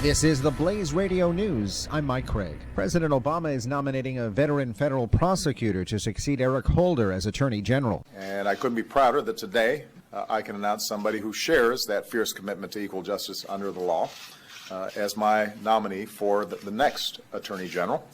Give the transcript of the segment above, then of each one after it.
This is the Blaze Radio News. I'm Mike Craig. President Obama is nominating a veteran federal prosecutor to succeed Eric Holder as Attorney General. And I couldn't be prouder that today I can announce somebody who shares that fierce commitment to equal justice under the law as my nominee for the next Attorney General,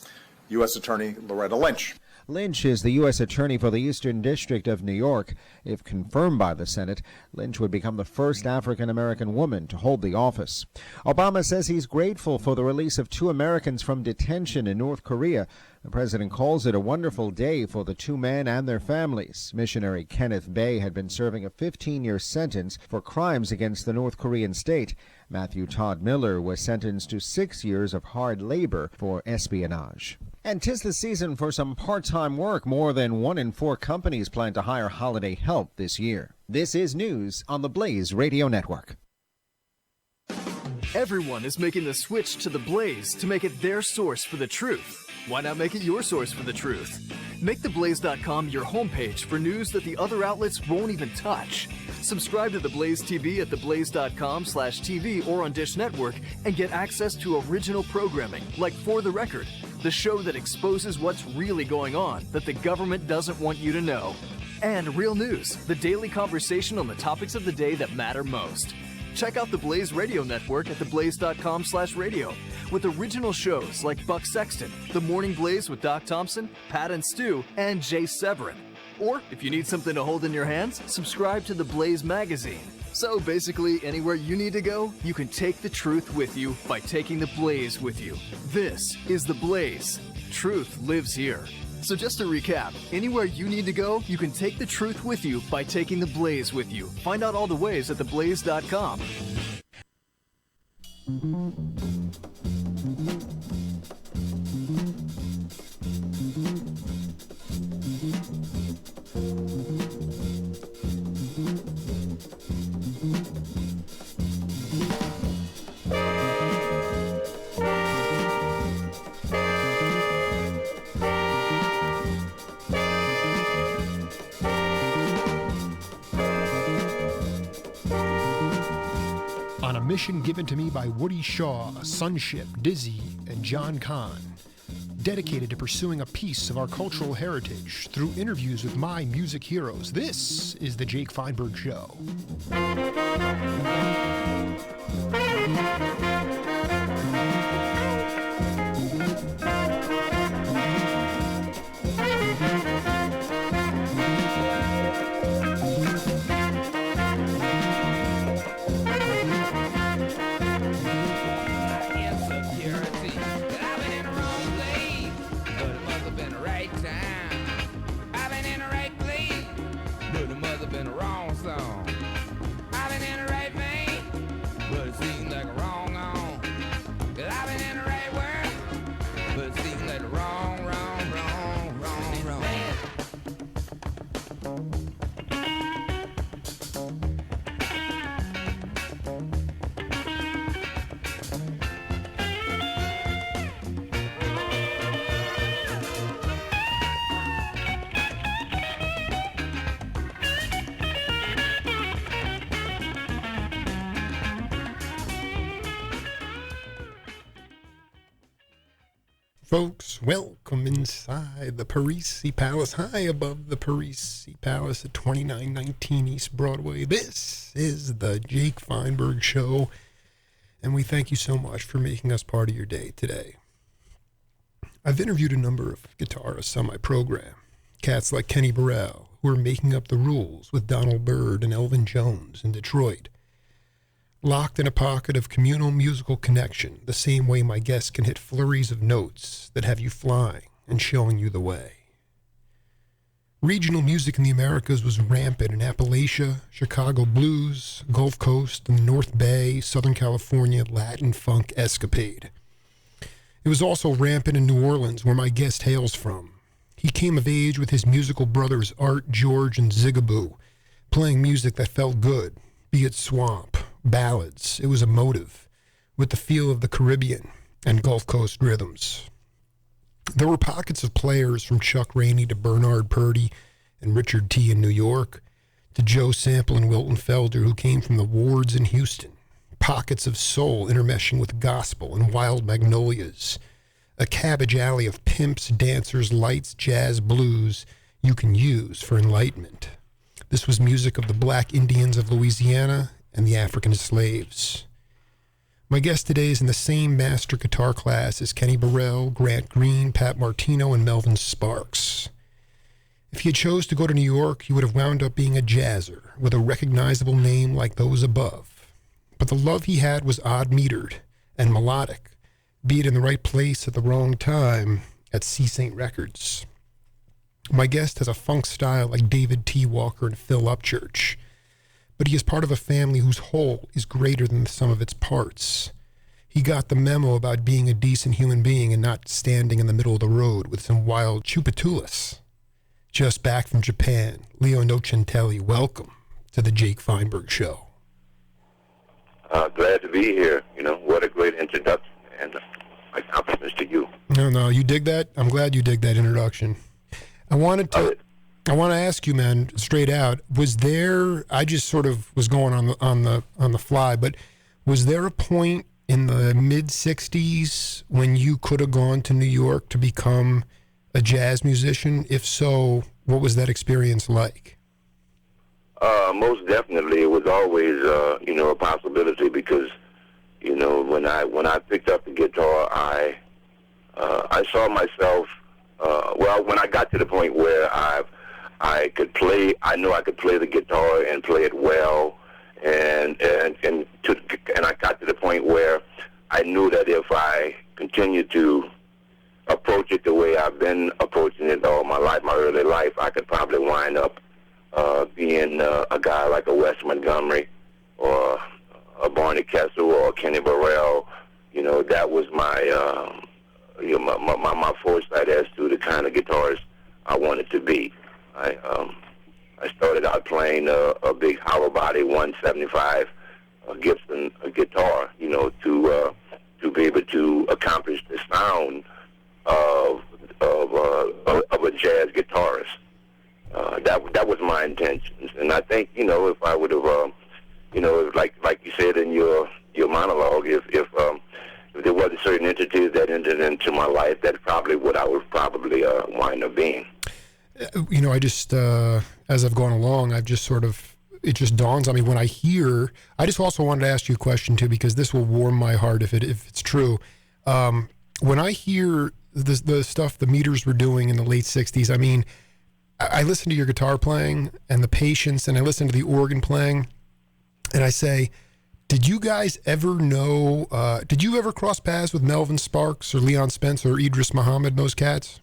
U.S. Attorney Loretta Lynch. Lynch is the U.S. Attorney for the Eastern District of New York. If confirmed by the Senate, Lynch would become the first African-American woman to hold the office. Obama says he's grateful for the release of 2 Americans from detention in North Korea. The president calls it a wonderful day for the 2 men and their families. Missionary Kenneth Bay had been serving a 15-year sentence for crimes against the North Korean state. Matthew Todd Miller was sentenced to 6 years of hard labor for espionage. And 'tis the season for some part-time work. More than 1 in 4 companies plan to hire holiday help this year. This is news on the Blaze Radio Network. Everyone is making the switch to the Blaze to make it their source for the truth. Why not make it your source for the truth? Make theblaze.com your homepage for news that the other outlets won't even touch. Subscribe to The Blaze TV at theblaze.com/TV or on Dish Network and get access to original programming like For the Record, the show that exposes what's really going on that the government doesn't want you to know. And Real News, the daily conversation on the topics of the day that matter most. Check out the Blaze Radio Network at theblaze.com/radio with original shows like Buck Sexton, The Morning Blaze with Doc Thompson, Pat and Stu, and Jay Severin. Or if you need something to hold in your hands, subscribe to the Blaze magazine. So basically, anywhere you need to go, you can take the truth with you by taking the Blaze with you. This is the Blaze. Truth lives here. So just to recap, anywhere you need to go, you can take the truth with you by taking the Blaze with you. Find out all the ways at theblaze.com. On a mission given to me by Woody Shaw, Sunship, Dizzy, and John Kahn, dedicated to pursuing a piece of our cultural heritage through interviews with my music heroes, this is The Jake Feinberg Show. Folks, welcome inside the Parisi Palace, high above the Parisi Palace at 2919 East Broadway. This is the Jake Feinberg Show, and we thank you so much for making us part of your day today. I've interviewed a number of guitarists on my program, cats like Kenny Burrell, who are making up the rules with Donald Byrd and Elvin Jones in Detroit. Locked in a pocket of communal musical connection, the same way my guests can hit flurries of notes that have you flying and showing you the way. Regional music in the Americas was rampant in Appalachia, Chicago blues, Gulf Coast, and North Bay, Southern California Latin funk escapade. It was also rampant in New Orleans, where my guest hails from. He came of age with his musical brothers Art, George, and Zigaboo, playing music that felt good, be it swamp, ballads. It was emotive, with the feel of the Caribbean and Gulf Coast rhythms. There were pockets of players from Chuck Rainey to Bernard Purdie and Richard T. in New York, to Joe Sample and Wilton Felder, who came from the wards in Houston. pockets of soul intermeshing with gospel and wild magnolias. A Cabbage Alley of pimps, dancers, lights, jazz, blues you can use for enlightenment. This was music of the black Indians of Louisiana and the African slaves. My guest today is in the same master guitar class as Kenny Burrell, Grant Green, Pat Martino, and Melvin Sparks. If he had chose to go to New York, he would have wound up being a jazzer with a recognizable name like those above. But the love he had was odd-metered and melodic, be it in the right place at the wrong time at C. St. Records. My guest has a funk style like David T. Walker and Phil Upchurch, but he is part of a family whose whole is greater than the sum of its parts. He got the memo about being a decent human being and not standing in the middle of the road with some Wild Tchoupitoulis. Just back from Japan, Leo Nocentelli, welcome to the Jake Feinberg Show. Glad to be here. What a great introduction, and my compliments to you. No, you dig that? I'm glad you dig that introduction. I want to ask you, man, straight out, was there, I just sort of was going on the fly, but was there a point in the mid-'60s when you could have gone to New York to become a jazz musician? If so, what was that experience like? Most definitely, it was always, a possibility because, when I picked up the guitar, I saw myself. When I got to the point where I could play, I knew I could play the guitar and play it well, and I got to the point where I knew that if I continued to approach it the way I've been approaching it all my life, my early life, I could probably wind up being a guy like a Wes Montgomery or a Barney Kessel or a Kenny Burrell. That was my my foresight as to the kind of guitarist I wanted to be. I started out playing a big hollow body 175 Gibson guitar, to be able to accomplish the sound of a jazz guitarist. That was my intentions, and I think if I would have, like you said in your monologue, if there was a certain entity that entered into my life, that's probably what I would probably wind up being. I just as I've gone along, it just dawns on me when I hear. I just also wanted to ask you a question too, because this will warm my heart if it's true. When I hear the stuff the Meters were doing in the late '60s, I mean, I listen to your guitar playing and the patience, and I listen to the organ playing, and I say, did you guys ever know, did you ever cross paths with Melvin Sparks or Leon Spence or Idris Muhammad, those cats?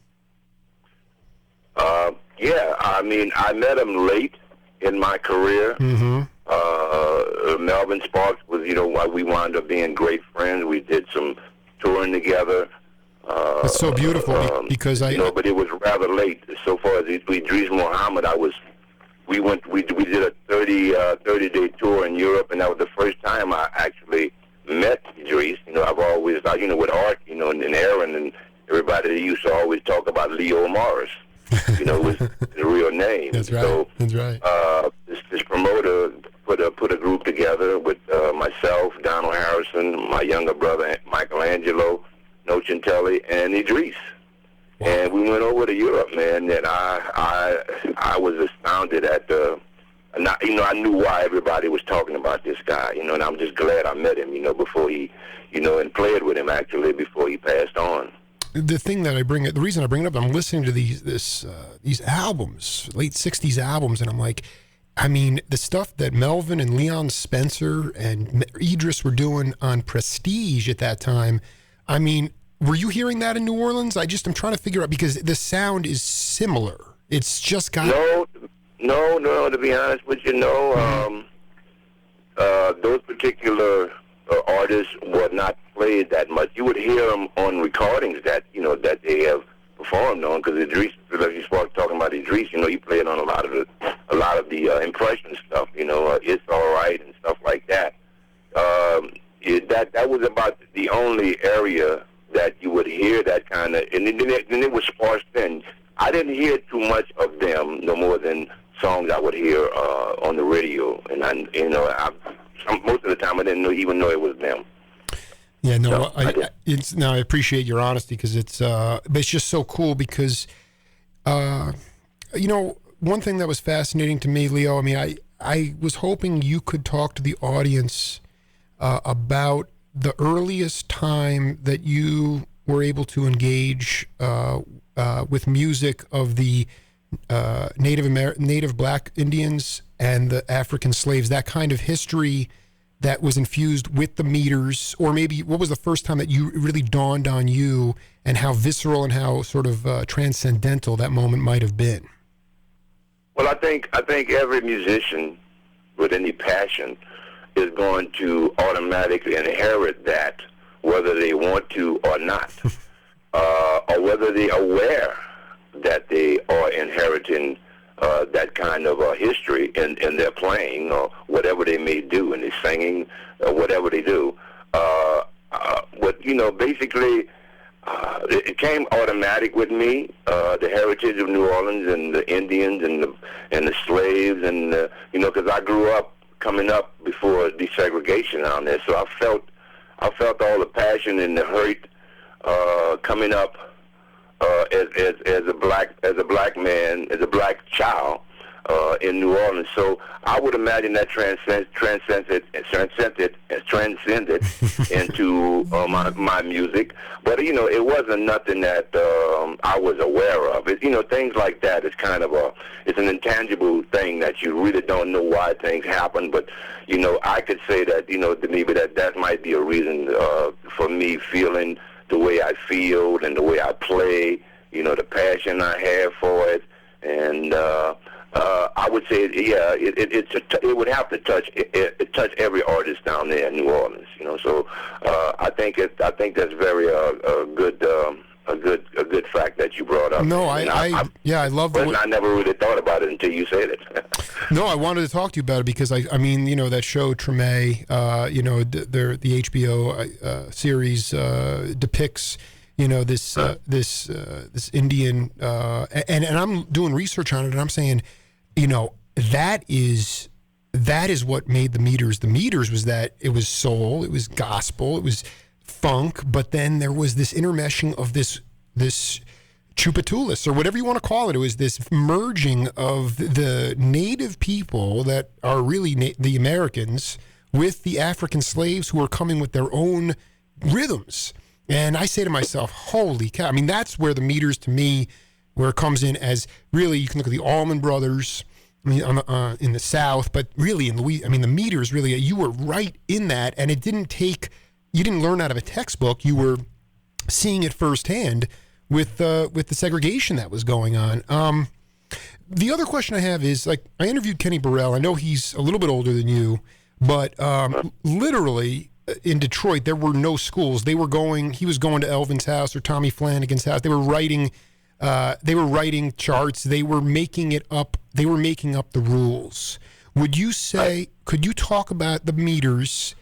Yeah, I mean, I met him late in my career. Mm-hmm. Melvin Sparks was, we wound up being great friends. We did some touring together. That's so beautiful because but it was rather late. So far as Idris Muhammad, we did a 30-day tour in Europe, and that was the first time I actually met Idris. I've always thought, with Art, and Aaron and everybody, they used to always talk about Leo Morris. Was the real name. That's right. So, that's right. This promoter put a group together with myself, Donald Harrison, my younger brother Michelangelo Nocentelli, and Idris. Wow. And we went over to Europe, man, and I was astounded at I knew why everybody was talking about this guy, and I'm just glad I met him, before he, and played with him actually before he passed on. The reason I bring it up, I'm listening to these albums, late '60s albums, and I'm like, I mean, the stuff that Melvin and Leon Spencer and Idris were doing on Prestige at that time. I mean, were you hearing that in New Orleans? I'm trying to figure out, because the sound is similar. It's just got no. To be honest with you, those particular artists were not played that much. You would hear them on recordings that they have performed on, because Idris, like you started talking about Idris, he played on a lot of the impression stuff. It's All Right and stuff like that. That was about the only area that you would hear that kind of, and then it was sparse then. I didn't hear too much of them, no more than songs I would hear on the radio, and I most of the time I didn't even know it was them. Yeah, no, So, I appreciate your honesty because but it's just so cool because, one thing that was fascinating to me, Leo. I mean, I was hoping you could talk to the audience about the earliest time that you were able to engage with music of the Native Black Indians and the African slaves. That kind of history that was infused with the meters, or maybe what was the first time that you really dawned on you, and how visceral and how sort of transcendental that moment might have been? Well, I think every musician with any passion is going to automatically inherit that, whether they want to or not, or whether they're aware that they are inheriting that kind of history in their playing or whatever they may do, in their singing or whatever they do. But basically, it came automatic with me. The heritage of New Orleans and the Indians and the slaves, and because I grew up coming up before desegregation down there, so I felt all the passion and the hurt coming up. As a black man, as a black child in New Orleans, so I would imagine that transcended into my music. But it wasn't nothing that I was aware of. Things like that is kind of it's an intangible thing that you really don't know why things happen. But I could say that maybe that might be a reason for me feeling the way I feel and the way I play, the passion I have for it, and I would say, it would have to touch every artist down there in New Orleans, So I think that's very a good fact that you brought up. No, I love it. I never really thought about it until you said it. No, I wanted to talk to you about it because I mean, that show Treme, the HBO series depicts, this Indian, and I'm doing research on it, and I'm saying, that is what made the meters. The meters was that it was soul, it was gospel, it was funk, but then there was this intermeshing of this Tchoupitoulis, or whatever you want to call it. It was this merging of the native people that are really the Americans with the African slaves who are coming with their own rhythms. And I say to myself, holy cow. I mean, that's where the meters, to me, where it comes in as really, you can look at the Allman Brothers, in the South, but really in the meters, really, you were right in that, and it didn't take, you didn't learn out of a textbook, you were seeing it firsthand with the segregation that was going on. The other question I have is, like, I interviewed Kenny Burrell. I know he's a little bit older than you, but literally in Detroit, there were no schools. He was going to Elvin's house or Tommy Flanagan's house. They were writing charts. They were making it up. They were making up the rules. Would you say, could you talk about the meters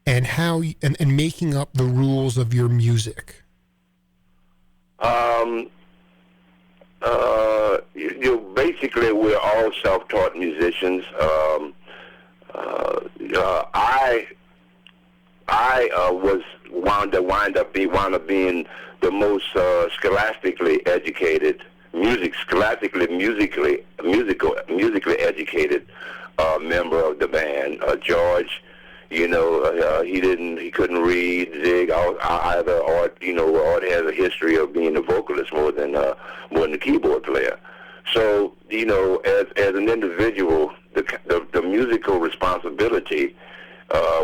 and how, and making up the rules of your music? Basically, we're all self-taught musicians. I wound up being the most scholastically educated, musically educated member of the band. George, he couldn't read. Zig either, or Art has a history of being a vocalist more than the keyboard player. So as an individual, the musical responsibility,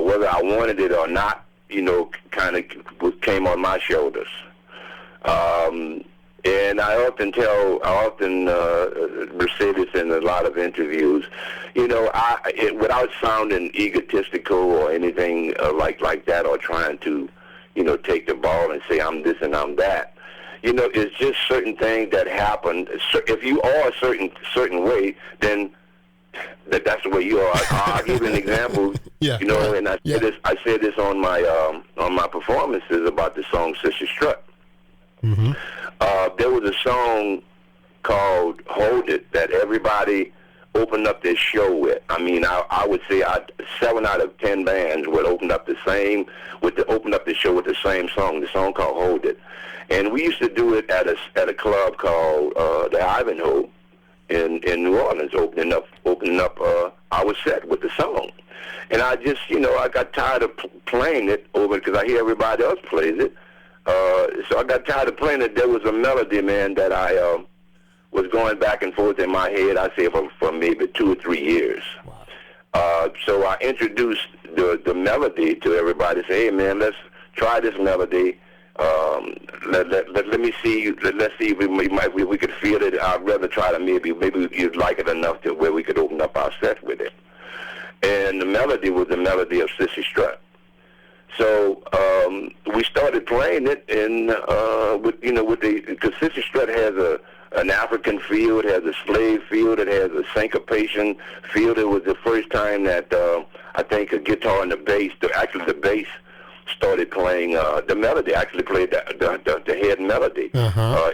whether I wanted it or not, kind of came on my shoulders. And I often say this in a lot of interviews, without sounding egotistical or anything like that, or trying to, take the ball and say I'm this and I'm that. It's just certain things that happen. If you are a certain way, then that's the way you are. I'll give you an example. Yeah. And I said this on my performances about the song Sister Strut. Mm-hmm. There was a song called Hold It that everybody opened up this show with. I mean, I would say 7 out of 10 bands would open up the show with the same song, the song called Hold It. And we used to do it at a club called the Ivanhoe in New Orleans, opening up our set with the song. And I just, I got tired of playing it over because I hear everybody else plays it. So I got tired of playing it. There was a melody, man, that I was going back and forth in my head, I'd say for maybe 2 or 3 years. Wow. So I introduced the melody to everybody. Say, hey, man, let's try this melody. Let me see. Let's see if we could feel it. I'd rather try to maybe you'd like it enough to where we could open up our set with it. And the melody was the melody of Sissy Strut. So we started playing it, and because Sissy Strut has an African feel, it has a slave feel, it has a syncopation feel. It was the first time that I think a guitar and the bass, the bass started playing the melody. Actually played the head melody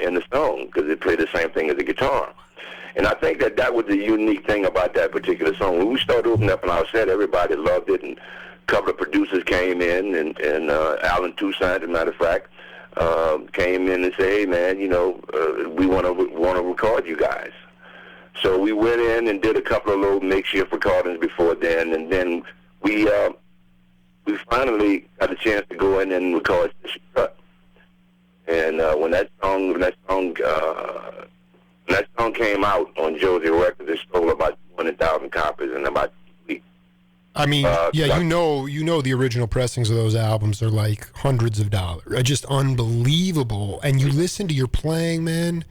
in the song because it played the same thing as the guitar. And I think that was the unique thing about that particular song. When we started opening up on our set, everybody loved it, and a couple of producers came in, and Alan Toussaint, as a matter of fact, came in and said, hey, man, we want to record you guys. So we went in and did a couple of little makeshift recordings before then, and then we finally got a chance to go in and record Sissy Strut. And when that song came out on Josie Records, it sold about 200,000 copies in about 2 weeks. I mean, you know the original pressings of those albums are like hundreds of dollars. Just unbelievable. And you listen to your playing, man,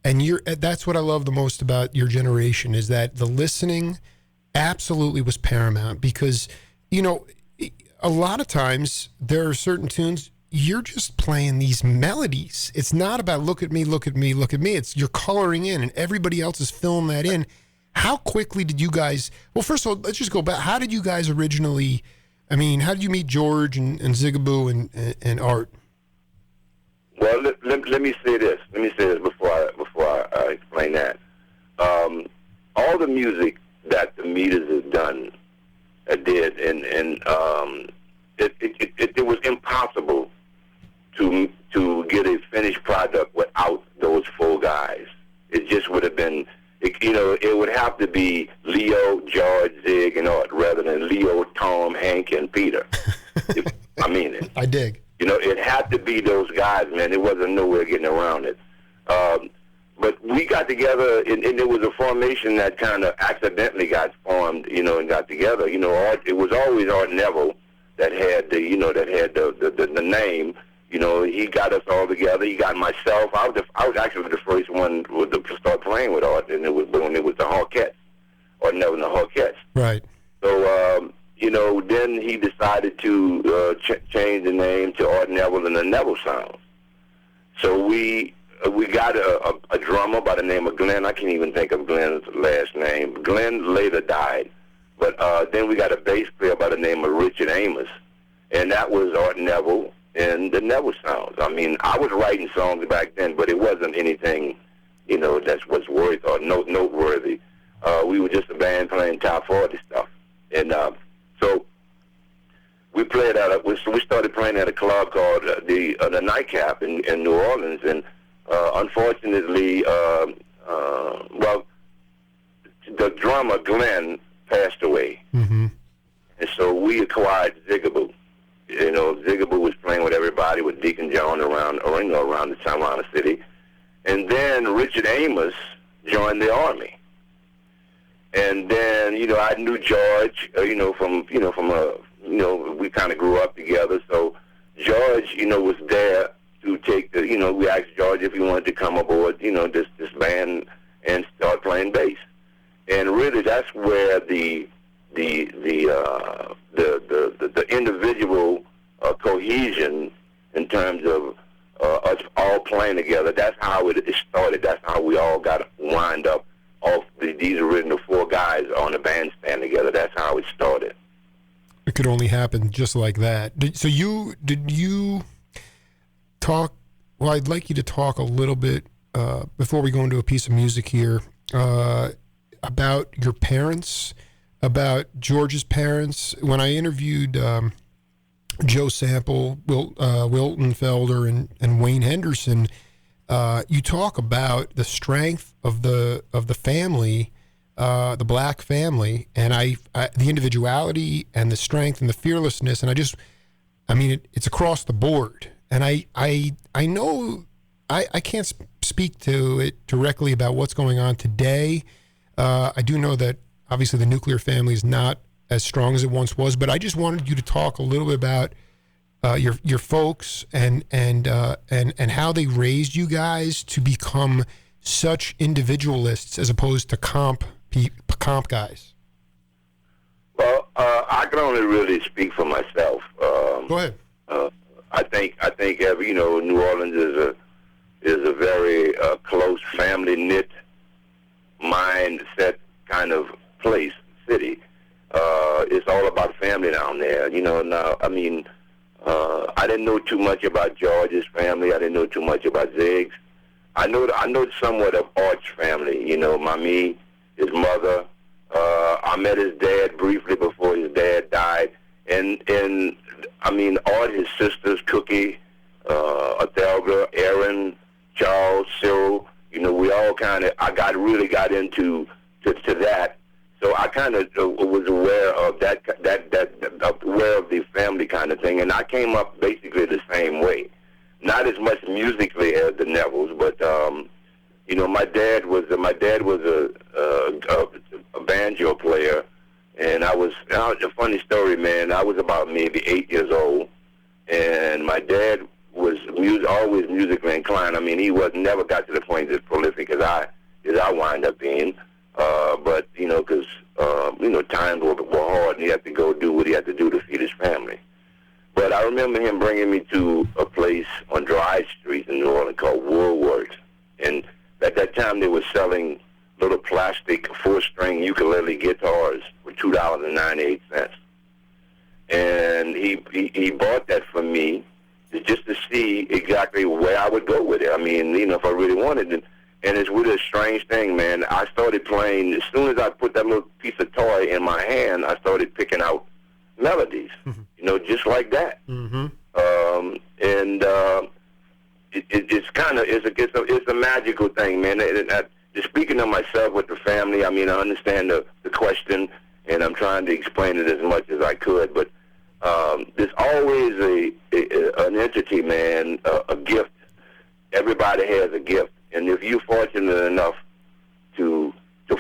and that's what I love the most about your generation is that the listening absolutely was paramount because, a lot of times there are certain tunes you're just playing these melodies. It's not about look at me, look at me, look at me. It's you're coloring in and everybody else is filling that in. How quickly did you guys, well, first of all, let's just go back. How did you guys originally, how did you meet George and Zigaboo and Art? Well, let me say this. Let me say this before I explain that. All the music that the Meters has done, did, and it was impossible to get a finished product without those 4 guys. It just would have been, it would have to be Leo, George, Zig, and Art rather than Leo, Tom, Hank, and Peter. I mean it. I dig. It had to be those guys, man. There wasn't nowhere getting around it. But we got together, and it was a formation that kind of accidentally got formed, and got together. Art, it was always Art Neville that had the name. He got us all together. He got myself. I was actually the first one to start playing with Art, and it was when it was the Hawkettes, Art Neville and the Hawkettes. Right. So, then he decided to change the name to Art Neville and the Neville Sounds. So we got a drummer by the name of Glenn. I can't even think of Glenn's last name. Glenn later died. But then we got a bass player by the name of Richard Amos, and that was Art Neville and the Neville Sounds. I was writing songs back then, but it wasn't anything, that's what's worth or noteworthy. We were just a band playing top 40 stuff. And so we played we started playing at a club called the Nightcap in New Orleans, and unfortunately, the drummer Glenn passed away, and so we acquired Zigaboo. Zigaboo was playing with everybody, with Deacon John around the Savannah City, and then Richard Amos joined the Army, and then I knew George, we kind of grew up together, so George, was there to take we asked George if he wanted to come aboard, this band and start playing bass. And really, that's where the individual cohesion in terms of us all playing together. That's how it started. That's how we all got wind up. All these original 4 guys on the bandstand together. That's how it started. It could only happen just like that. Did you talk? Well, I'd like you to talk a little bit before we go into a piece of music here. about your parents, about George's parents. When I interviewed Joe Sample, Wilton, Felder, and Wayne Henderson, you talk about the strength of the family, the black family, and the individuality and the strength and the fearlessness, and it's across the board. And I know I can't speak to it directly about what's going on today. I do know that obviously the nuclear family is not as strong as it once was, but I just wanted you to talk a little bit about your folks and how they raised you guys to become such individualists as opposed to comp guys. Well, I can only really speak for myself. Go ahead. I think New Orleans is a very close, family knit mindset kind of place, city. It's all about family down there. Now, I didn't know too much about George's family. I didn't know too much about Zig's. I know somewhat of Art's family. Mommy, his mother. I met his dad briefly before his dad died. And Art, his sisters, Cookie, Othelga, Aaron, Charles, Cyril. We all I really got into that. So I kind of was aware of that, aware of the family kind of thing, and I came up basically the same way. Not as much musically as the Nevilles, but my dad was a banjo player, and a funny story, man. I was about maybe 8 years old, and my dad was always musically inclined. He never got to the point as prolific as I wind up being. But because times were hard, and he had to go do what he had to do to feed his family. But I remember him bringing me to a place on Dry Street in New Orleans called Woolworths, and at that time they were selling little plastic 4-string ukulele guitars for $2.98, and he bought that for me just to see exactly where I would go with it. If I really wanted it. And it's really a strange thing, man. I started playing, as soon as I put that little piece of toy in my hand, I started picking out melodies, just like that. Mm-hmm. It's a magical thing, man. Just speaking of myself with the family, I understand the question, and I'm trying to explain it as much as I could, but there's always an entity, man, a gift. Everybody has a gift. And if you're fortunate enough to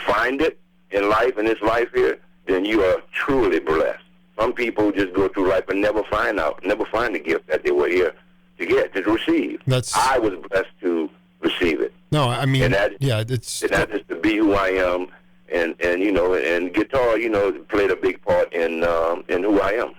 find it in this life here, then you are truly blessed. Some people just go through life and never find the gift that they were here to receive. I was blessed to receive it. No, it's just to be who I am, and guitar, played a big part in who I am.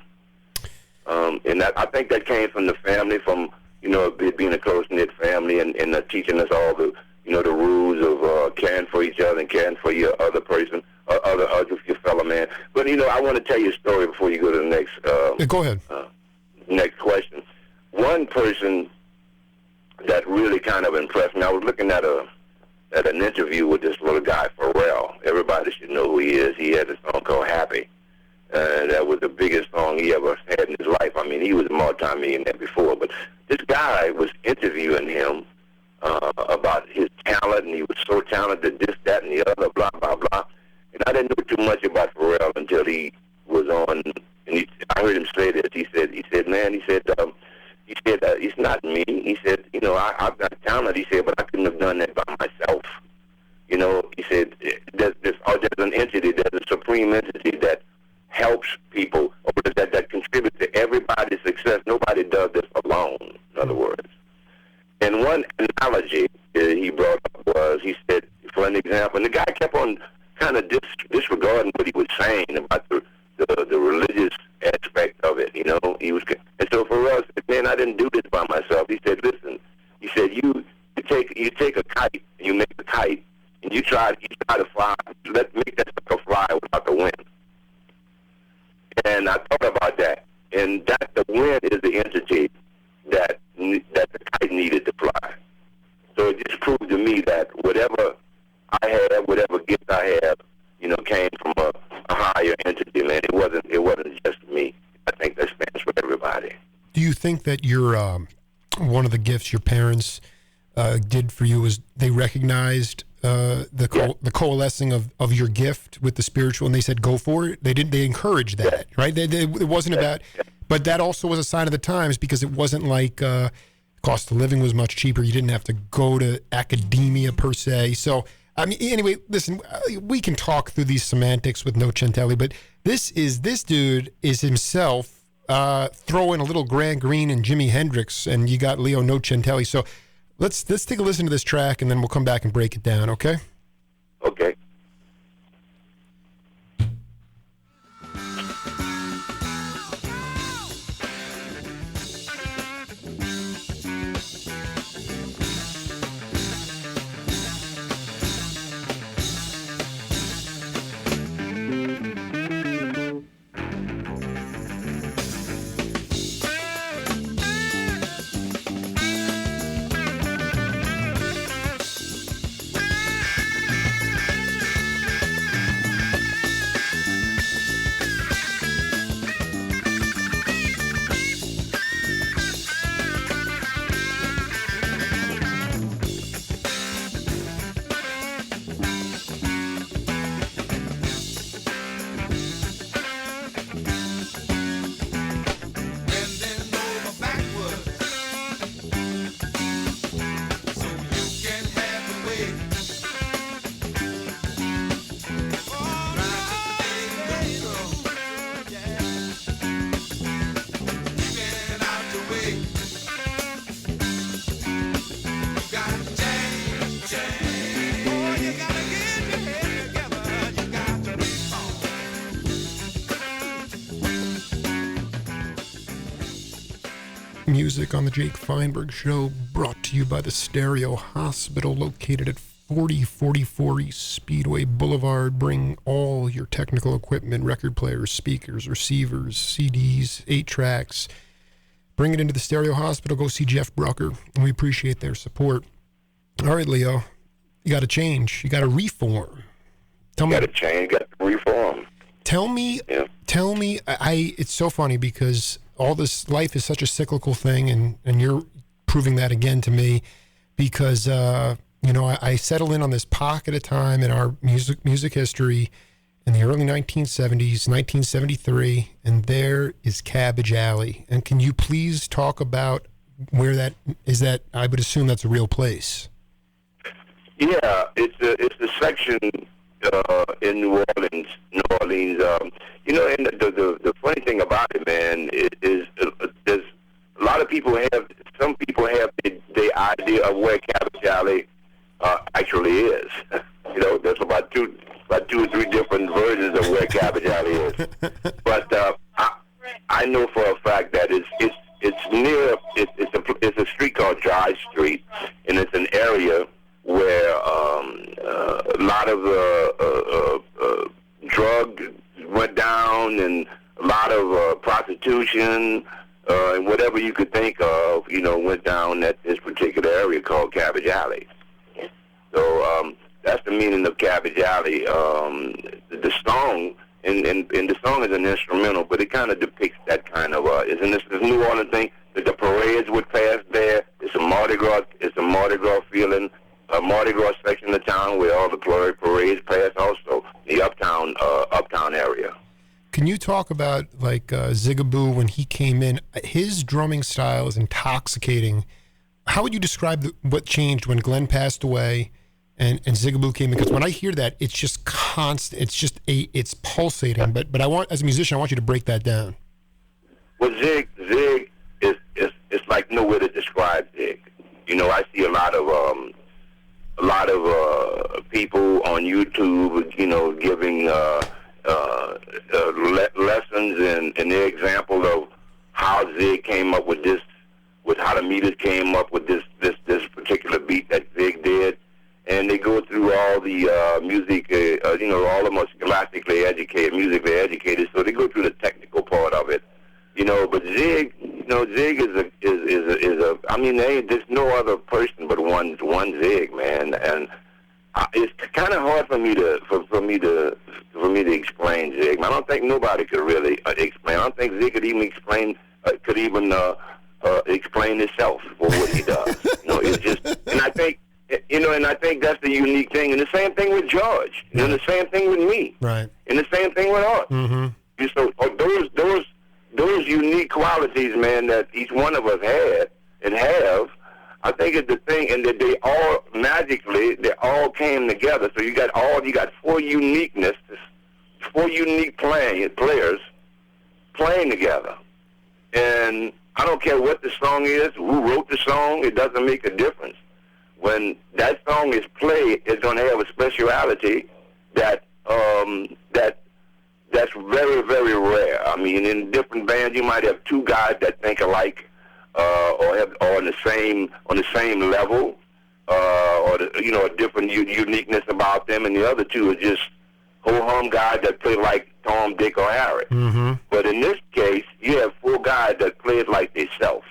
And I think that came from the family, from it being a close-knit family, and teaching us all the rules of caring for each other and caring for your other person, your fellow man. But, I want to tell you a story before you go to the next. Go ahead. Next question. One person that really kind of impressed me, I was looking at an interview with this little guy, Pharrell. Everybody should know who he is. He had a song called Happy. That was the biggest song he ever had in his life. He was a multi-millionaire before, but this guy was interviewing him about his talent, and he was so talented, this, that, and the other, blah, blah, blah. And I didn't know too much about Pharrell until he was on, and I heard him say this. He said, it's not me. He said, I've got talent. He said, but I couldn't have done that by myself. He said, there's an entity, there's a supreme entity that helps people, or that contributes to everybody's success. Nobody does this alone, in other words. And one analogy he brought up was, he said, for an example, and the guy kept on kind of disregarding what he was saying about the religious aspect of it, And so for us, man, I didn't do this by myself. He said, listen, he said, you take a kite, and you make a kite, and you try to fly, make that sucker fly without the wind. And I thought about that, and that the wind is the entity that the kite needed to fly. So it just proved to me that whatever I have, whatever gift I have, think that your one of the gifts your parents did for you was they recognized the coalescing of your gift with the spiritual, and they said go for it? They encouraged that, right? It wasn't about, but that also was a sign of the times, because it wasn't like cost of living was much cheaper. You didn't have to go to academia per se. So I mean, anyway, listen, we can talk through these semantics with Nocentelli, but this dude is himself throwing a little Grant Green and Jimi Hendrix, and you got Leo Nocentelli. So let's take a listen to this track, and then we'll come back and break it down, okay? Okay. Music on the Jake Feinberg Show, brought to you by the Stereo Hospital, located at 4044 East Speedway Boulevard. Bring all your technical equipment, record players, speakers, receivers, CDs, 8-tracks. Bring it into the Stereo Hospital. Go see Jeff Brucker, and we appreciate their support. All right, Leo, you got to change. You got to reform. Got to change. Got to reform. Tell me. It's so funny because all this life is such a cyclical thing, and you're proving that again to me, because I settle in on this pocket of time in our music history in the early 1970s, 1973, and there is Cabbage Alley. And can you please talk about where that is? That I would assume that's a real place. Yeah, it's the section in New Orleans. And the funny thing about it, man, is there's a lot of people some people have the idea of where Cabbage Alley actually is. There's about two or three different versions of where Cabbage Alley is. But I know for a fact that it's a street called Dry Street, and it's an area where a lot of drug went down, and a lot of prostitution and whatever you could think of, went down at this particular area called Cabbage Alley. So that's the meaning of Cabbage Alley. The song, and the song is an instrumental, but it kind of depicts that kind of isn't this New Orleans thing that the parades would pass there. It's a Mardi Gras feeling. A Mardi Gras section of town where all the parades pass. Also, the uptown area. Can you talk about like Zigaboo when he came in? His drumming style is intoxicating. How would you describe what changed when Glenn passed away and Zigaboo came in? Because when I hear that, it's just constant. It's pulsating. But I want, as a musician, I want you to break that down. Well, Zig is like no way to describe Zig. I see a lot of people on YouTube, giving lessons and their example of how Zig came up with this, with how the meters came up with this particular beat that Zig did, and they go through all the music, all of them are musically educated, so they go through the technical part of it, But Zig, Zig is a. I mean, there's no other person but one Zig, man, and it's kind of hard for me to explain Zig. I don't think nobody could really explain. I don't think Zig could even explain, explain itself for what he does. It's just, and I think, and I think that's the unique thing. And the same thing with George, and the same thing with me, right? And the same thing with Art. Mm-hmm. So those unique qualities, man, that each one of us had and have, I think it's the thing, and that they all magically, they all came together. So you got four unique players playing together. And I don't care what the song is, who wrote the song, it doesn't make a difference. When that song is played, it's going to have a speciality that's very, very rare. I mean, in different bands, you might have two guys that think alike, or on the same level, or a different uniqueness about them, and the other two are just ho-hum guys that play like Tom, Dick, or Harry. Mm-hmm. But in this case, you have four guys that played like themselves.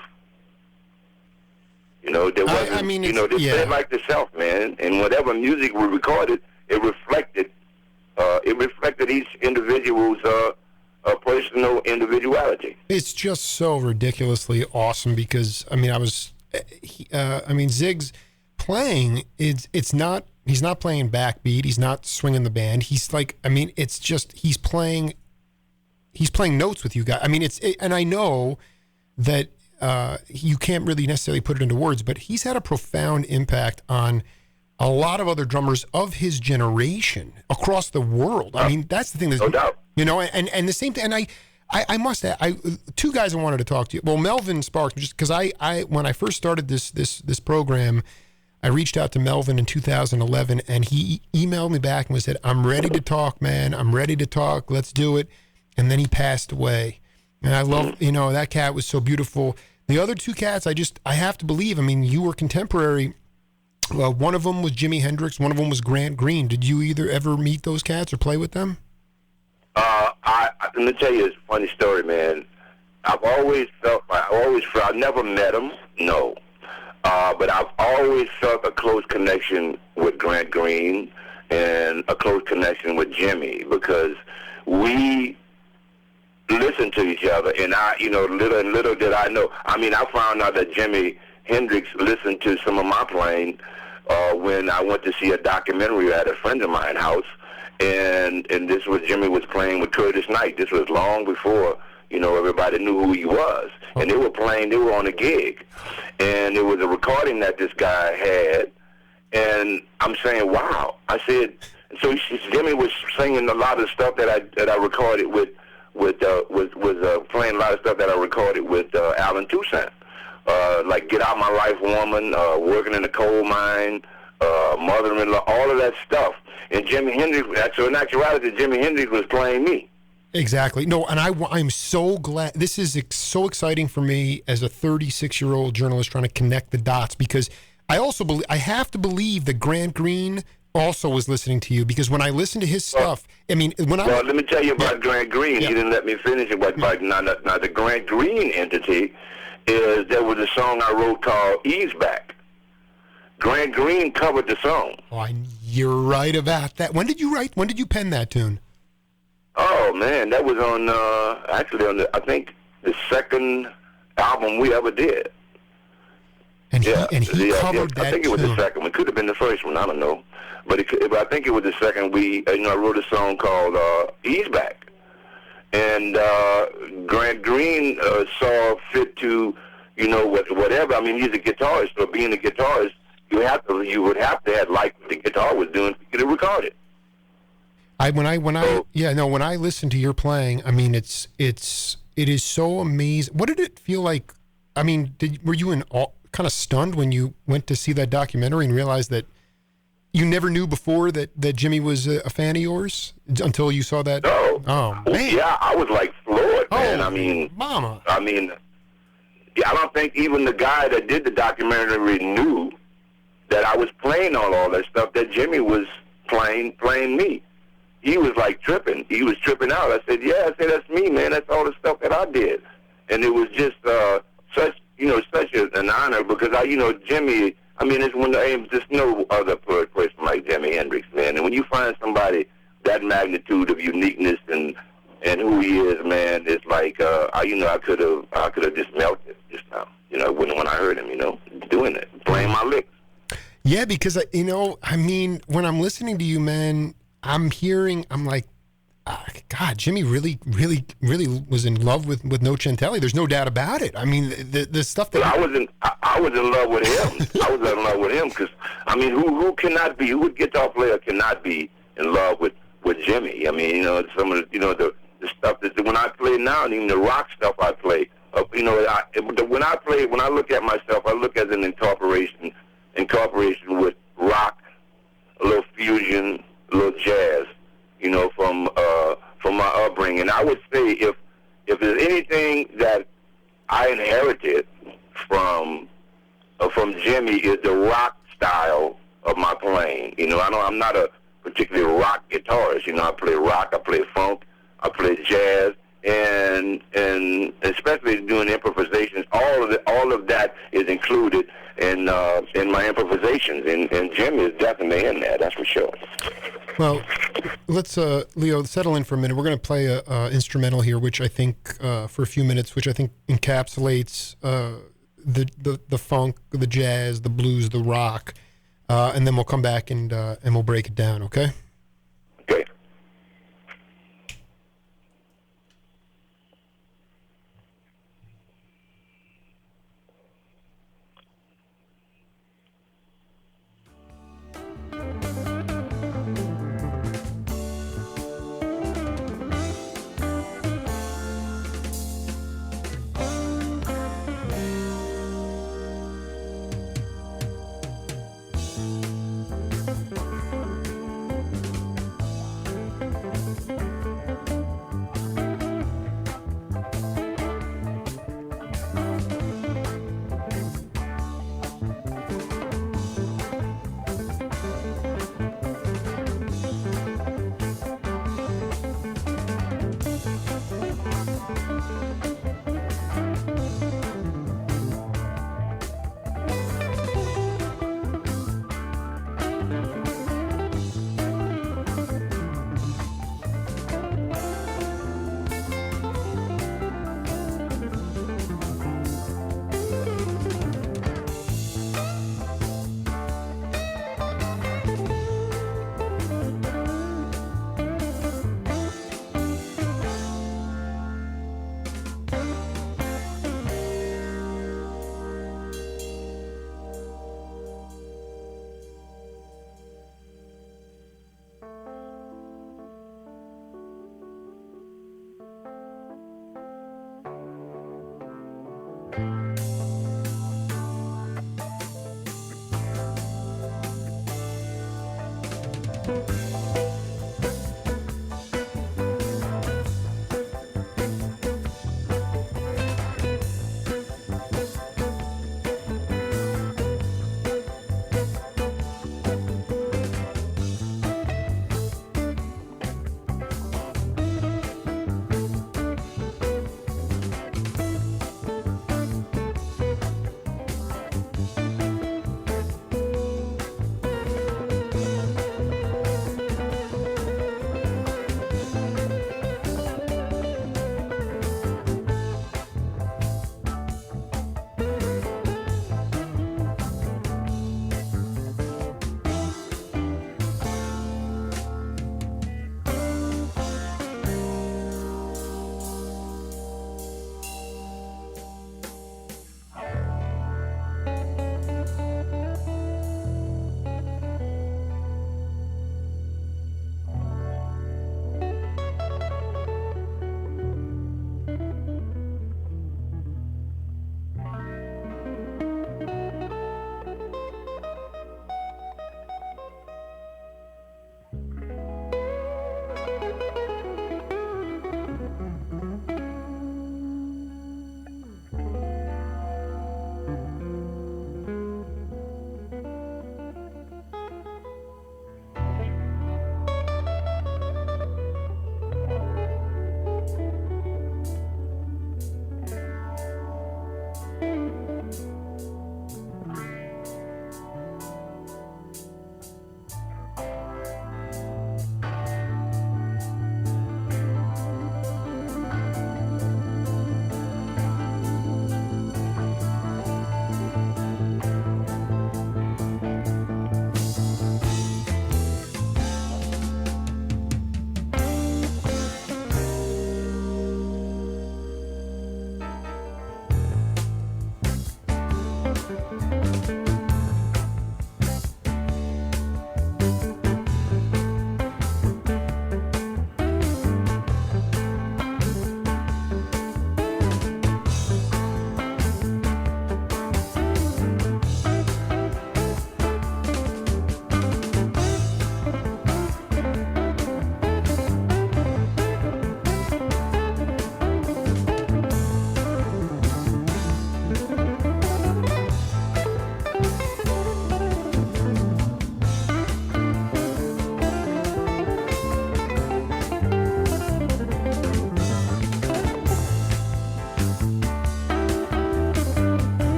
They played like themselves, man. And whatever music we recorded, it reflected each individual's personal individuality. It's just so ridiculously awesome because Zig's playing. He's not playing backbeat. He's not swinging the band. He's like, it's just he's playing notes with you guys. And I know that you can't really necessarily put it into words, but he's had a profound impact on a lot of other drummers of his generation across the world. That's the thing. No doubt. And the same thing. And I must add, two guys I wanted to talk to you. Well, Melvin Sparks, just because I when I first started this program, I reached out to Melvin in 2011, and he emailed me back and said, "I'm ready to talk, man. I'm ready to talk. Let's do it." And then he passed away. And I love, that cat was so beautiful. The other two cats, I have to believe. You were contemporary. Well, one of them was Jimi Hendrix. One of them was Grant Green. Did you ever meet those cats or play with them? Let me tell you a funny story, man. I've never met them, no. But I've always felt a close connection with Grant Green and a close connection with Jimmy because we listened to each other. And little did I know. I found out that Jimi Hendrix listened to some of my playing when I went to see a documentary at a friend of mine's house. And this was Jimmy was playing with Curtis Knight. This was long before, everybody knew who he was. And they were on a gig. And it was a recording that this guy had. And I'm saying, wow. I said, so Jimmy was singing a lot of stuff that I recorded was playing a lot of stuff that I recorded with Allen Toussaint. Like Get Out My Life Woman, Working in the Coal Mine, Mother-in-Law, all of that stuff. And Jimi Hendrix, so in actuality, Jimi Hendrix was playing me. Exactly. No, and I'm so glad. This is so exciting for me as a 36-year-old journalist trying to connect the dots because I have to believe that Grant Green also was listening to you because when I listen to his stuff, let me tell you about Grant Green. Yeah. You didn't let me finish it. But now the Grant Green entity is there was a song I wrote called Ease Back. Grant Green covered the song. Oh, you're right about that. When did you pen that tune? Oh man, that was on I think the second album we ever did. And he covered that. I think it was the second one. It could have been the first one. I don't know, but I think it was the second. I wrote a song called "Ease Back," and Grant Green saw fit to, whatever. He's a guitarist, so being a guitarist, you would have to have liked what the guitar was doing to get it recorded. When I listen to your playing, it is so amazing. What did it feel like? Were you kind of stunned when you went to see that documentary and realized that you never knew before that Jimmy was a fan of yours until you saw that? No. Oh man. Yeah, I was like floored, man. Mama. I don't think even the guy that did the documentary knew that I was playing on all that stuff that Jimmy was playing me. He was like tripping. He was tripping out. I said, yeah, that's me, man. That's all the stuff that I did. And it was just such an honor because Jimmy, there's just no other person like Jimi Hendrix, man. And when you find somebody that magnitude of uniqueness and who he is, man, it's like, I could have just melted just now. when I heard him, doing it, playing my licks. Yeah, because, when I'm listening to you, man, I'm like, God, Jimmy really, really, really was in love with Nocentelli. There's no doubt about it. I mean, the stuff that... I was in love with him. I was in love with him because, who a guitar player cannot be in love with Jimmy? I mean, some of the stuff that when I play now, and even the rock stuff I play, when I look at myself, I look at an incorporation with rock, a little fusion, a little jazz, from my upbringing. And I would say if there's anything that I inherited from Jimmy is the rock style of my playing. I'm not a particularly rock guitarist. I play rock, I play funk, I play jazz, and especially doing improvisations. All of that is included in my improvisations, and Jimmy is definitely in there. That's for sure. Well, let's Leo settle in for a minute. We're going to play a instrumental here, which I think for a few minutes, which I think encapsulates the funk, the jazz, the blues, the rock, and then we'll come back and we'll break it down. Okay. Okay.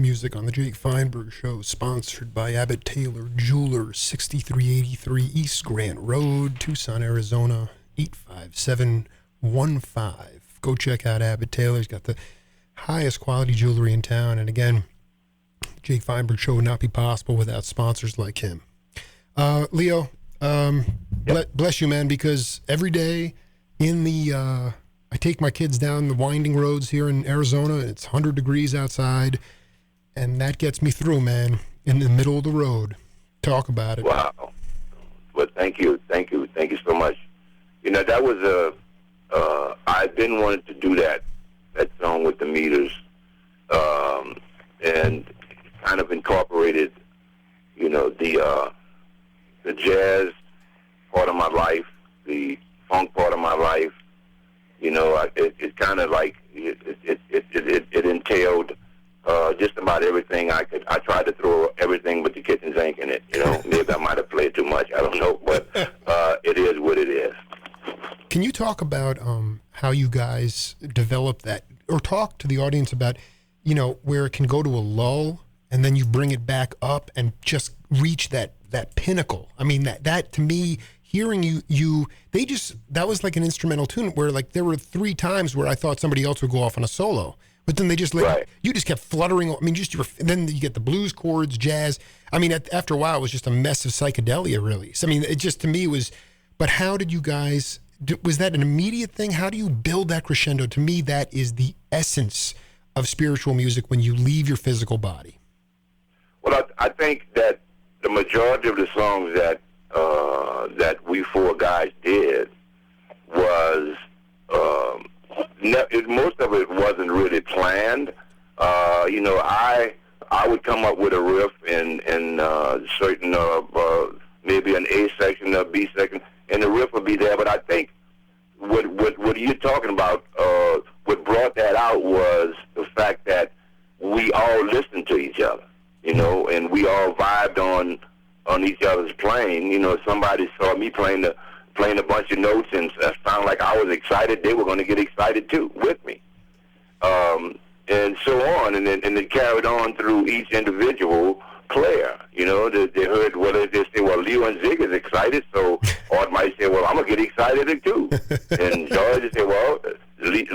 music on the Jake Feinberg Show, sponsored by Abbott Taylor Jewelers, 6383 East Grant Road, Tucson, Arizona, 85715. Go check out Abbott Taylor. He's got the highest quality jewelry in town. And again, Jake Feinberg Show would not be possible without sponsors like him. Leo, bless you, man, because every day in the... I take my kids down the winding roads here in Arizona. It's 100 degrees outside, and that gets me through, man, in the middle of the road. Talk about it. Wow. Well, thank you so much. You know, that was I've been wanting to do that song with the meters, and kind of incorporated, you know, the jazz part of my life, the funk part of my life. You know, it kind of like it entailed just about everything I could. I tried to throw everything but the kitchen sink in it. You know, maybe I might have played too much. I don't know, but it is what it is. Can you talk about how you guys develop that, or talk to the audience about, you know, where it can go to a lull and then you bring it back up and just reach that pinnacle? I mean, that to me, hearing that was like an instrumental tune where, like, there were 3 times where I thought somebody else would go off on a solo, but then they just you just kept fluttering. I mean, then you get the blues chords, jazz. I mean, after a while, it was just a mess of psychedelia, really. So, I mean, it just, to me, was. But how did you guys? Was that an immediate thing? How do you build that crescendo? To me, that is the essence of spiritual music when you leave your physical body. Well, I think that the majority of the songs that we 4 guys did was most of it wasn't really planned. You know, I would come up with a riff in certain maybe an A section or B section, and the riff would be there. But I think what you're talking about, what brought that out was the fact that we all listened to each other, you know, and we all vibed on each other's playing. You know, somebody saw me playing a bunch of notes and sounded like I was excited. They were going to get excited too with me, and so on. And it carried on through each individual player. You know, they heard whether they say, well, Leo and Zig is excited, so Art might say, well, I'm gonna get excited too. And George would say, well, Zig,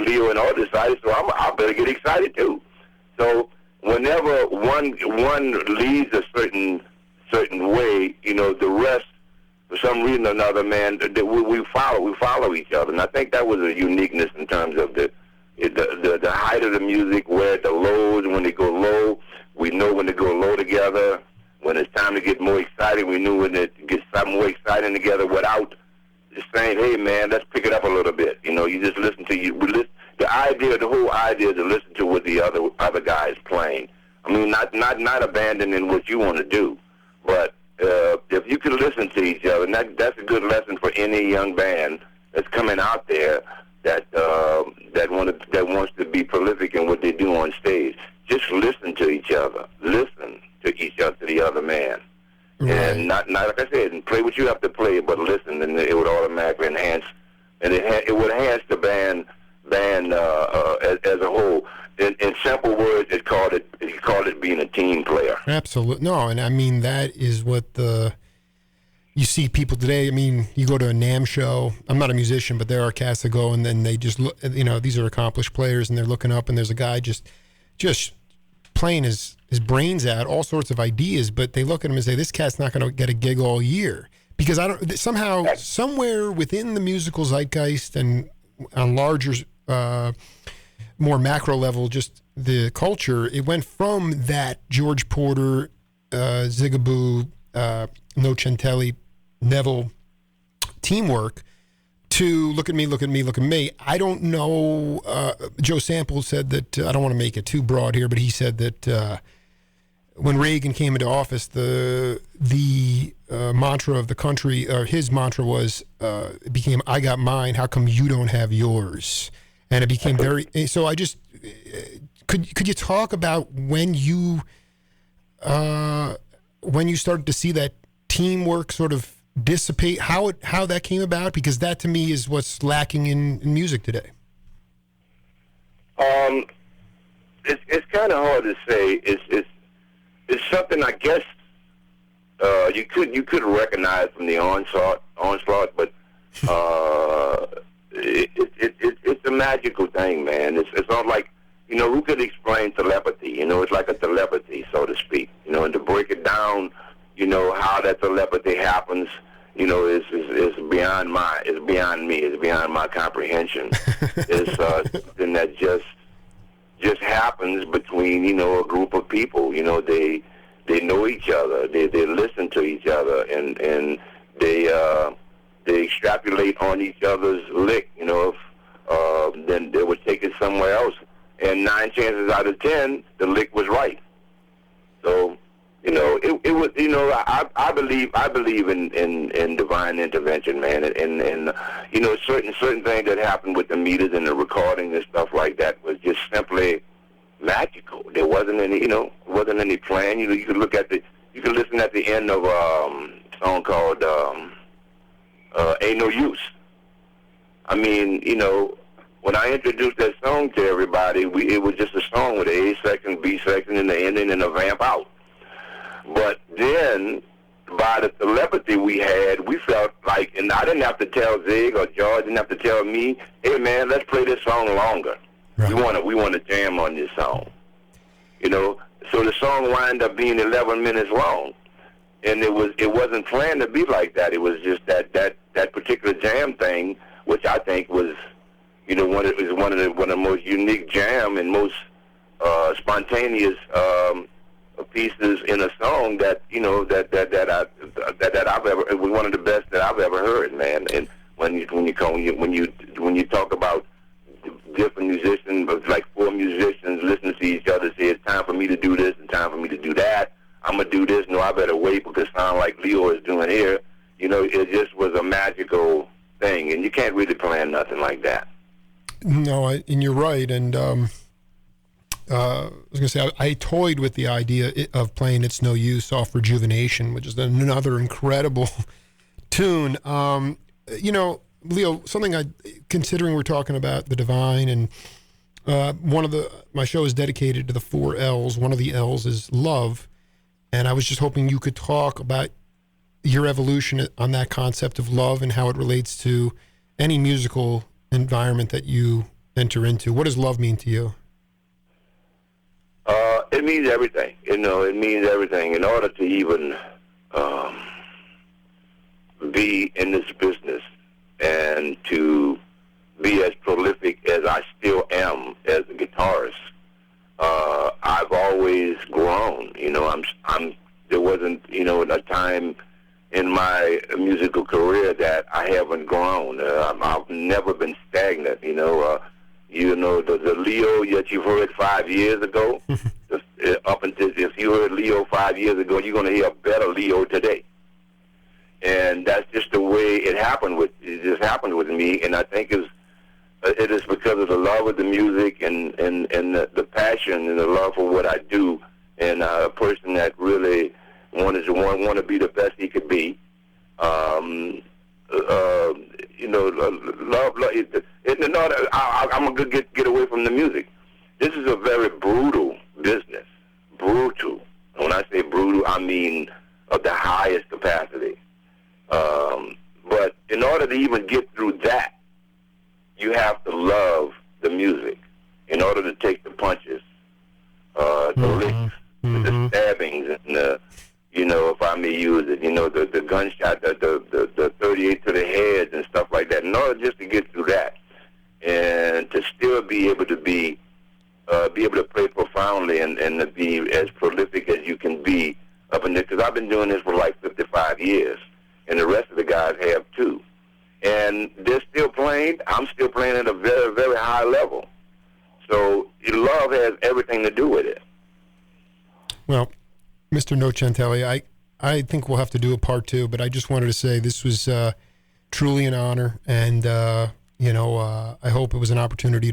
Leo, and Art decided, so I better get excited too. So whenever one leads a certain way, you know, the rest, for some reason or another, man, we follow each other, and I think that was a uniqueness in terms of the height of the music, where the lows, when they go low, we know when to go low together. When it's time to get more excited, we knew when to get something more exciting together without just saying, hey, man, let's pick it up a little bit. You know, you just listen to you. The whole idea is to listen to what the other guy is playing. I mean, not abandoning what you want to do, but if you can listen to each other, and that's a good lesson for any young band that's coming out there that wants to be prolific in what they do on stage. Just listen to each other. Listen to the other man, right. And not like I said, and play what you have to play, but listen, and it would automatically enhance, and it would enhance the band as a whole. In simple words, he called it being a team player. Absolutely. No, and I mean, that is what you see people today. I mean, you go to a NAMM show. I'm not a musician, but there are cats that go and then they just look, you know, these are accomplished players, and they're looking up and there's a guy just playing his brains out, all sorts of ideas, but they look at him and say, this cat's not going to get a gig all year. Because somewhere within the musical zeitgeist and on larger, more macro level, just the culture, it went from that George Porter, Zigaboo, Nocentelli, Neville teamwork to look at me, look at me, look at me. I don't know. Joe Sample said that, I don't want to make it too broad here, but he said that when Reagan came into office, the mantra of the country, or his mantra was, it became, I got mine, how come you don't have yours? And it became very, so I just, could you talk about when you started to see that teamwork sort of dissipate, how that came about? Because that to me is what's lacking in music today. it's kind of hard to say. It's something I guess you could recognize from the onslaught, but it's a magical thing, man. It's all like, who could explain telepathy? It's like a telepathy, so to speak. And to break it down, how that telepathy happens, is beyond me. It's beyond my comprehension. It's something that just happens between, a group of people. They know each other. They listen to each other, and they extrapolate on each other's lick. Then they would take it somewhere else, and 9 chances out of 10, the lick was right. So, it was. I believe in divine intervention, man, and certain things that happened with the meters and the recording and stuff like that was just simply magical. There wasn't any plan. You could listen at the end of a song called Ain't No Use. I mean, when I introduced that song to everybody, it was just a song with an A section, B section, and the ending and a vamp out. But then, by the telepathy we had, we felt like, and I didn't have to tell Zig or George, didn't have to tell me, hey man, let's play this song longer. Right. We want to jam on this song. So the song wound up being 11 minutes long. And it wasn't planned to be like that. It was just that particular jam thing, which I think was, one of the most unique jam and most spontaneous pieces in a song that I've ever. It was one of the best that I've ever heard, man. And when you talk about different musicians, like 4 musicians listening to each other, say it's time for me to do this and time for me to do that. I'm gonna do this. No, I better wait because it sounds like Leo is doing here. It just was a magical thing, and you can't really plan nothing like that. No, and you're right. And I was gonna say I toyed with the idea of playing "It's No Use" off Rejuvenation, which is another incredible tune. Leo, something considering we're talking about the divine, and my show is dedicated to the 4 L's. One of the L's is love. And I was just hoping you could talk about your evolution on that concept of love and how it relates to any musical environment that you enter into. What does love mean to you? It means everything. It means everything. In order to even be in this business and to be as prolific as I still am as a guitarist, I've always grown. There wasn't, a time in my musical career that I haven't grown. I've never been stagnant. The Leo that you've heard 5 years ago, up until if you heard Leo 5 years ago, you're going to hear a better Leo today. And that's just the way it happened with me. And I think it is because of the love of the music and the passion and the love for what I do, and a person that really want to be the best he could be. Love. I'm gonna get away from the music. This is a very brutal business. Brutal. When I say brutal, I mean of the highest capacity. But in order to even get through that, you have to love the music in order to take the punches, the licks, the stabbings, and if I may use it, the gunshot, the 38 to the heads and stuff like that. In order just to get through that, and to still be able to play profoundly and to be as prolific as you can be up in there, because I've been doing this for like 55 years, and the rest of the guys have too. And they're still playing. I'm still playing at a very, very high level. So love has everything to do with it. Well, Mr. Nocentelli, I think we'll have to do a part 2, but I just wanted to say this was truly an honor, and I hope it was an opportunity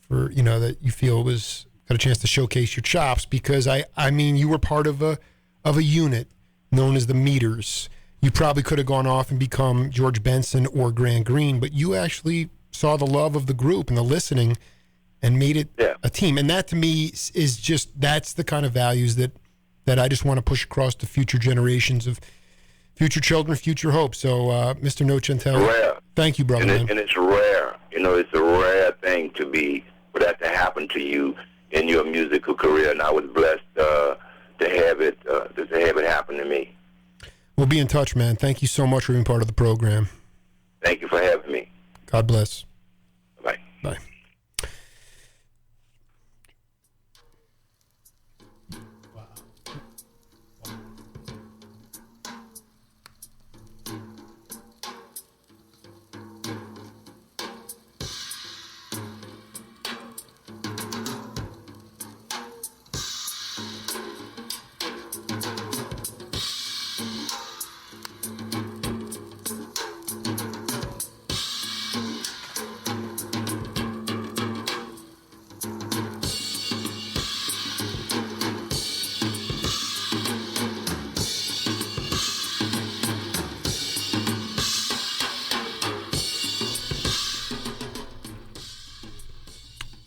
for that you feel got a chance to showcase your chops, because I mean you were part of a unit known as the Meters. You probably could have gone off and become George Benson or Grant Green, but you actually saw the love of the group and the listening and made it Yeah. a team. And that to me is just, that's the kind of values that I just want to push across to future generations of future children, future hope. So, Mr. Nocentelli, Rare. thank you, brother. And it's rare. It's a rare thing for that to happen to you in your musical career. And I was blessed to have it happen to me. We'll be in touch, man. Thank you so much for being part of the program. Thank you for having me. God bless. Bye. Bye.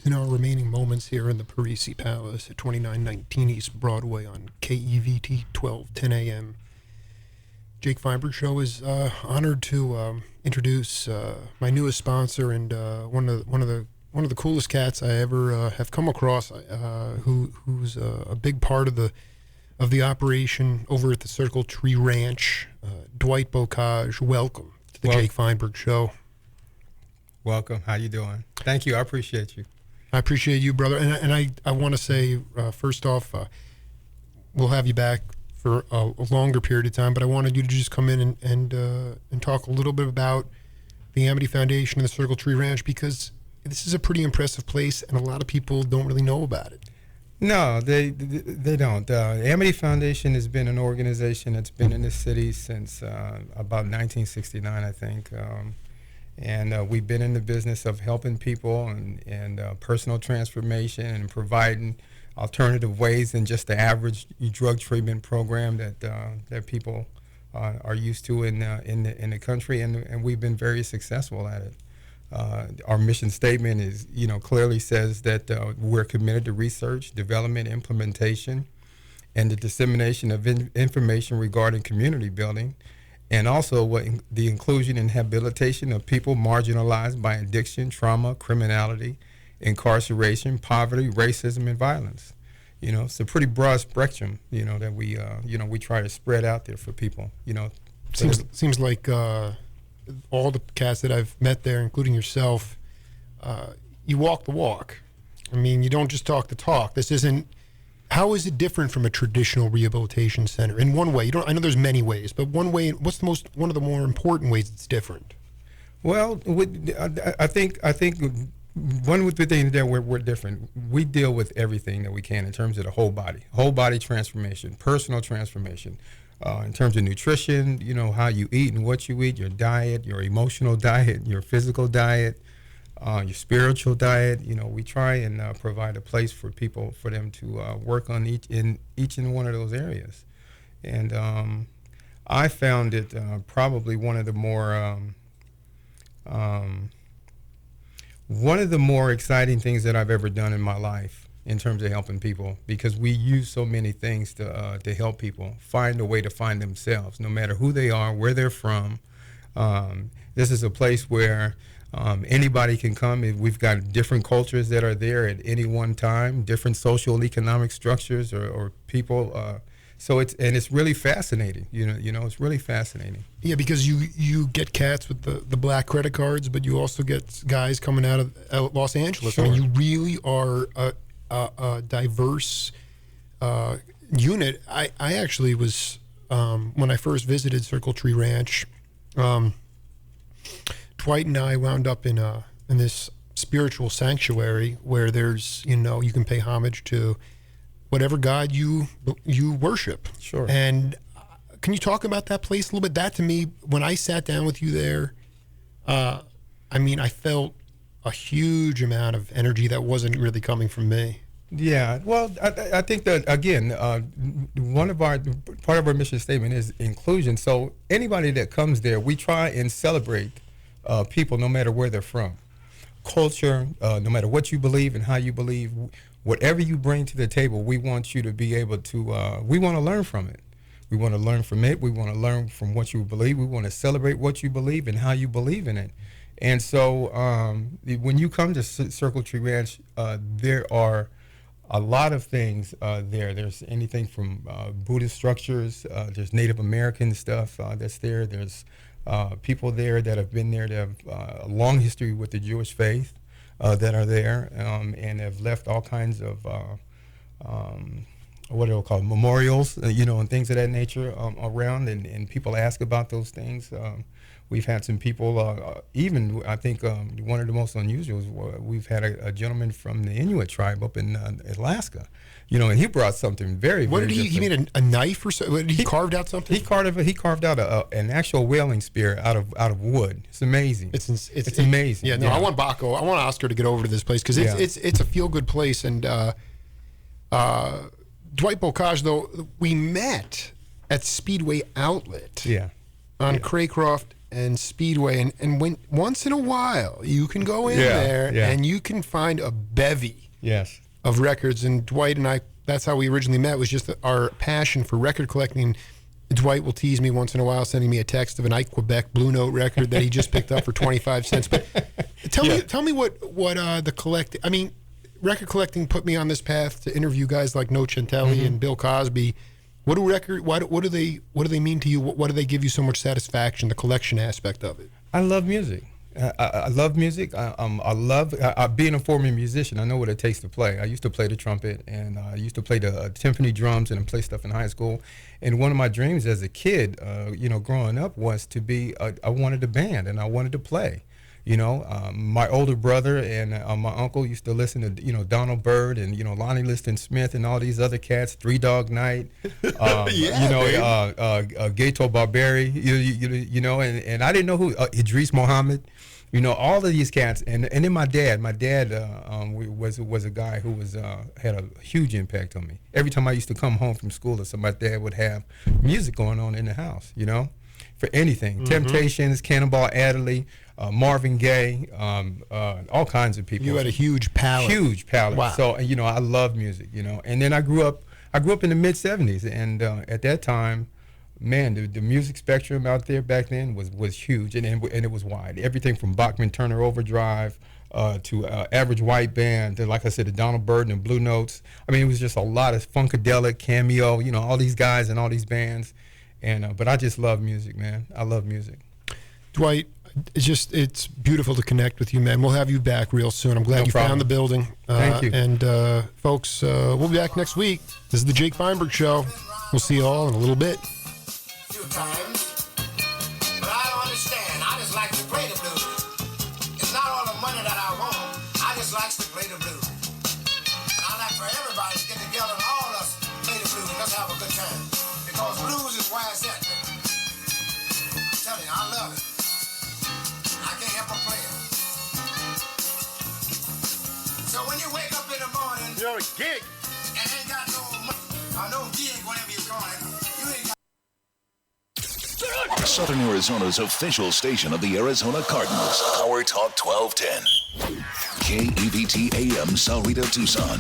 In our remaining moments here in the Purdie Palace at 2919 East Broadway on KEVT 1210 AM, Jake Feinberg Show is honored to introduce my newest sponsor and one of the coolest cats I ever have come across, who's a big part of the operation over at the Circle Tree Ranch. Dwight Bocage, welcome to the Jake Feinberg Show. Welcome. How you doing? Thank you. I appreciate you. I appreciate you, brother. And I want to say, first off, we'll have you back for a longer period of time, but I wanted you to just come in and talk a little bit about the Amity Foundation and the Circle Tree Ranch, because this is a pretty impressive place, and a lot of people don't really know about it. No, they don't. Amity Foundation has been an organization that's been in this city since about 1969, I think. And we've been in the business of helping people and personal transformation and providing alternative ways than just the average drug treatment program that people are used to in the country, and we've been very successful at it. Our mission statement is, clearly says that we're committed to research, development, implementation, and the dissemination of information regarding community building, and also the inclusion and habilitation of people marginalized by addiction, trauma, criminality, incarceration, poverty, racism, and violence. It's a pretty broad spectrum, that we try to spread out there for people. Seems like all the cats that I've met there, including yourself, you walk the walk. I mean, you don't just talk the talk. This isn't. How is it different from a traditional rehabilitation center? In one way, I know there's many ways, but one way. What's one of the more important ways it's different? Well, I think one of the things that we're different. We deal with everything that we can in terms of the whole body transformation, personal transformation, in terms of nutrition. How you eat and what you eat, your diet, your emotional diet, your physical diet. Your spiritual diet. We try and provide a place for people, for them to work on each and one of those areas. And I found it probably one of the more exciting things that I've ever done in my life in terms of helping people, because we use so many things to help people find a way to find themselves, no matter who they are, where they're from. This is a place where anybody can come. We've got different cultures that are there at any one time, different social economic structures or people. So it's really fascinating. It's really fascinating. Yeah, because you get cats with the black credit cards, but you also get guys coming out of Los Angeles. Sure. I mean, you really are a diverse unit. I actually was when I first visited Circle Tree Ranch. Dwight and I wound up in this spiritual sanctuary where there's, you can pay homage to whatever God you worship. Sure. And can you talk about that place a little bit? That to me, when I sat down with you there, I felt a huge amount of energy that wasn't really coming from me. Yeah, well, I think that, again, part of our mission statement is inclusion. So anybody that comes there, we try and celebrate people no matter where they're from. culture, no matter what you believe and how you believe, whatever you bring to the table, we want you to be able to, we want to learn from it. We want to learn from it. We want to learn from what you believe. We want to celebrate what you believe and how you believe in it. And so when you come to Circle Tree Ranch, there are a lot of things there. There's anything from Buddhist structures, there's Native American stuff that's there. There's people there that have been there that have a long history with the Jewish faith that are there and have left all kinds of what do they call memorials, and things of that nature around, and people ask about those things. We've had some people, even I think one of the most unusual is we've had a gentleman from the Inuit tribe up in Alaska, and he brought something very, what very did he? different. He made a knife or something? He carved out something? He carved out an actual whaling spear out of wood. It's amazing. It's amazing. Yeah, no, yeah. I want Oscar to get over to this place because it's a feel good place. And Dwight Bocage, though, we met at Speedway Outlet on Craycroft and Speedway, and when once in a while you can go in there and you can find a bevy of records. And Dwight and I, that's how we originally met, was just our passion for record collecting. Dwight will tease me once in a while, sending me a text of an Ike Quebec Blue Note record that he just picked up for 25 cents. But tell me what the record collecting put me on this path to interview guys like Nocentelli and Bill Cosby. What do they mean to you? What do they give you so much satisfaction? The collection aspect of it. I love music. I love music. I love being a former musician. I know what it takes to play. I used to play the trumpet, and I used to play the timpani drums and play stuff in high school. And one of my dreams as a kid, growing up, was to be. I wanted a band, and I wanted to play. My older brother and my uncle used to listen to, Donald Byrd and, Lonnie Liston Smith and all these other cats, Three Dog Night, Gato Barberi, and I didn't know who, Idris Muhammad, all of these cats. And then my dad was a guy who had a huge impact on me. Every time I used to come home from school, my dad would have music going on in the house, for anything. Temptations, Cannonball Adderley, Marvin Gaye, all kinds of people. You had a huge palette. Huge palette. Wow. So, I love music, And then I grew up in the mid-'70s, and at that time, man, the music spectrum out there back then was huge, and it was wide. Everything from Bachman Turner Overdrive to Average White Band, to, like I said, the Donald Byrd and Blue Notes. I mean, it was just a lot of Funkadelic, Cameo, all these guys and all these bands. And but I just love music, man. I love music. Dwight, it's beautiful to connect with you, man. We'll have you back real soon. I'm glad you found the building. Thank you. And folks, we'll be back next week. This is the Jake Feinberg Show. We'll see you all in a little bit. Few times, but I don't understand. I just like to play the blues. It's not all the money that I want. I just like to play the blues. And I like for everybody to get together and all of us play the blues and let's have a good time. Because blues is where it's at. I'm telling you, I love it. I can't help but play it. So when you wake up in the morning, you're a gig, and ain't got no money, or no gig, whatever you call it, you ain't got. Southern Arizona's official station of the Arizona Cardinals. Power Talk 1210. KEVT AM Sahuarita, Tucson.